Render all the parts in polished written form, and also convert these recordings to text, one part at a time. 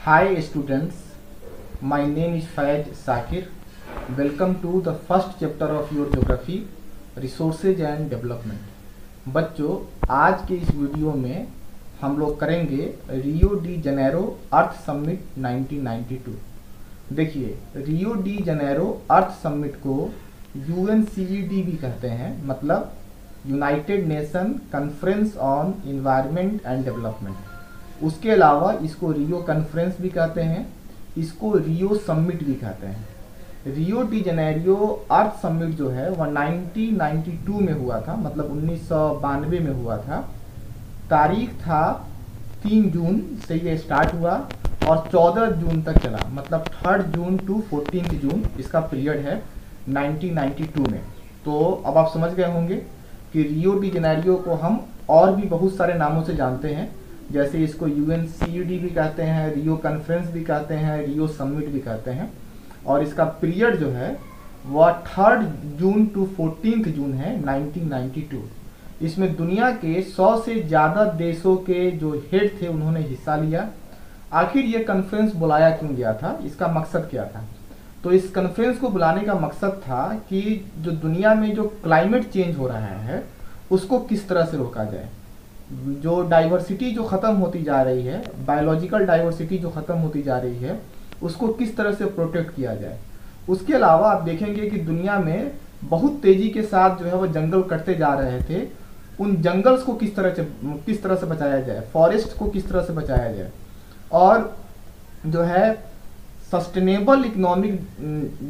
Hi students, my name is Fayed Sakir. Welcome to the first chapter of your geography, resources and development. बच्चों, आज के इस video में हम लोग करेंगे रियो डी जनेरो अर्थ समिट 1992। देखिए, रियो डी जनेरो अर्थ समिट को UNCED भी कहते हैं, मतलब United nation conference on environment and development. उसके अलावा इसको रियो कॉन्फ्रेंस भी कहते हैं, इसको रियो समिट भी कहते हैं। रियो डी जनेरियो अर्थ समिट जो है वह 1992 में हुआ था, मतलब 1992 में हुआ था। तारीख था 3 जून से ये स्टार्ट हुआ और 14 जून तक चला, मतलब 3 जून टू 14 जून इसका पीरियड है 1992 में। तो अब आप समझ गए होंगे कि रियो डी जनेरियो को हम और भी बहुत सारे नामों से जानते हैं, जैसे इसको UNCED भी कहते हैं, रियो कॉन्फ्रेंस भी कहते हैं, रियो समिट भी कहते हैं। और इसका पीरियड जो है वह 3 जून टू 14 जून है 1992। इसमें दुनिया के 100 से ज़्यादा देशों के जो हेड थे उन्होंने हिस्सा लिया। आखिर ये कॉन्फ्रेंस बुलाया क्यों गया था, इसका मकसद क्या था? तो इस कॉन्फ्रेंस को बुलाने का मकसद था कि जो दुनिया में जो क्लाइमेट चेंज हो रहा है उसको किस तरह से रोका जाए, जो डाइवर्सिटी जो ख़त्म होती जा रही है, बायोलॉजिकल डाइवर्सिटी जो ख़त्म होती जा रही है, उसको किस तरह से प्रोटेक्ट किया जाए। उसके अलावा आप देखेंगे कि दुनिया में बहुत तेज़ी के साथ जो है वो जंगल कटते जा रहे थे, उन जंगल्स को किस तरह से बचाया जाए, फॉरेस्ट को किस तरह से बचाया जाए, और जो है सस्टेनेबल इकोनॉमिक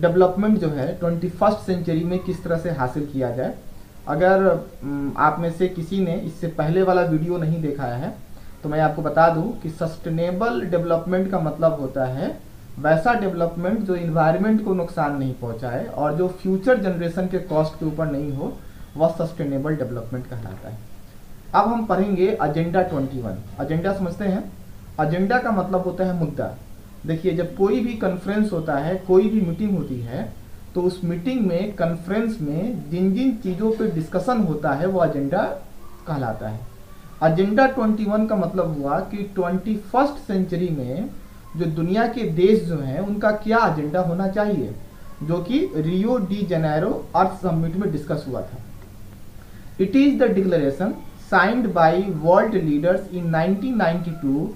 डेवलपमेंट जो है 21st सेंचुरी में किस तरह से हासिल किया जाए। अगर आप में से किसी ने इससे पहले वाला वीडियो नहीं देखा है तो मैं आपको बता दूं कि सस्टेनेबल डेवलपमेंट का मतलब होता है वैसा डेवलपमेंट जो इन्वायरमेंट को नुकसान नहीं पहुंचाए और जो फ्यूचर जनरेशन के कॉस्ट के ऊपर नहीं हो, वह सस्टेनेबल डेवलपमेंट कहलाता है। अब हम पढ़ेंगे एजेंडा 21। एजेंडा समझते हैं? एजेंडा का मतलब होता है मुद्दा। देखिए, जब कोई भी कॉन्फ्रेंस होता है, कोई भी मीटिंग होती है, तो उस मीटिंग में, कॉन्फ्रेंस में जिन जिन चीज़ों पे डिस्कशन होता है वो एजेंडा कहलाता है। एजेंडा 21 का मतलब हुआ कि 21st सेंचुरी में जो दुनिया के देश जो हैं उनका क्या एजेंडा होना चाहिए, जो कि रियो डी जनेरो अर्थ समिट में डिस्कस हुआ था। It is the declaration signed by world leaders in 1992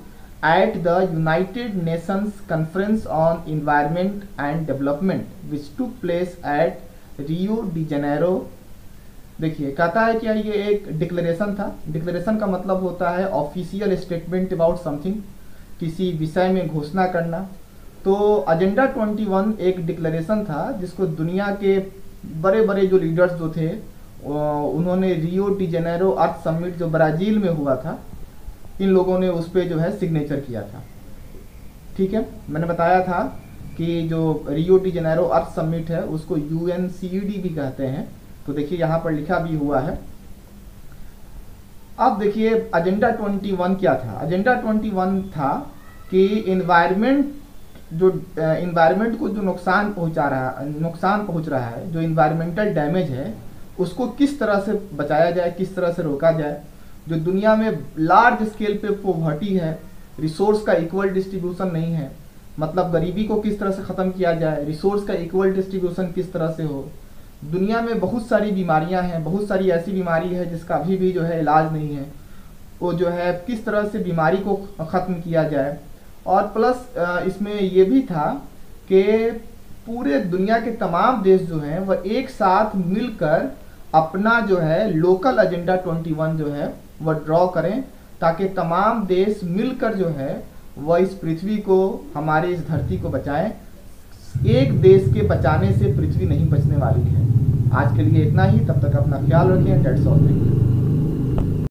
at the United Nations Conference on Environment and Development which took place at Rio de Janeiro। देखिए, कहता है कि ये एक डिक्लेरेशन था। डिक्लेरेशन का मतलब होता है ऑफिशियल स्टेटमेंट अबाउट समथिंग, किसी विषय में घोषणा करना। तो एजेंडा 21 एक डिक्लेरेशन था जिसको दुनिया के बड़े बड़े जो लीडर्स जो थे उन्होंने रियो डी जनेरो अर्थ समिट जो ब्राज़ील में हुआ था, इन लोगों ने उस पर जो है सिग्नेचर किया था। ठीक है, मैंने बताया था कि जो रियो डी जनेरो अर्थ समिट है उसको UNCED भी कहते हैं। तो देखिए यहाँ पर लिखा भी हुआ है। अब देखिए एजेंडा 21 क्या था। एजेंडा 21 था कि इन्वायरमेंट को जो नुकसान पहुंच रहा है, जो इन्वायरमेंटल डैमेज है, उसको किस तरह से बचाया जाए, किस तरह से रोका जाए। जो दुनिया में लार्ज स्केल पे पॉवर्टी है, रिसोर्स का इक्वल डिस्ट्रीब्यूशन नहीं है, मतलब गरीबी को किस तरह से ख़त्म किया जाए, रिसोर्स का इक्वल डिस्ट्रीब्यूशन किस तरह से हो। दुनिया में बहुत सारी बीमारियां हैं, बहुत सारी ऐसी बीमारी है जिसका अभी भी जो है इलाज नहीं है, वो जो है किस तरह से बीमारी को ख़त्म किया जाए। और प्लस इसमें ये भी था कि पूरे दुनिया के तमाम देश जो हैं वह एक साथ मिलकर अपना जो है लोकल एजेंडा 21 जो है वह ड्रॉ करें, ताकि तमाम देश मिलकर जो है वह इस पृथ्वी को, हमारे इस धरती को बचाएं। एक देश के बचाने से पृथ्वी नहीं बचने वाली है। आज के लिए इतना ही, तब तक अपना ख्याल रखें। That's all.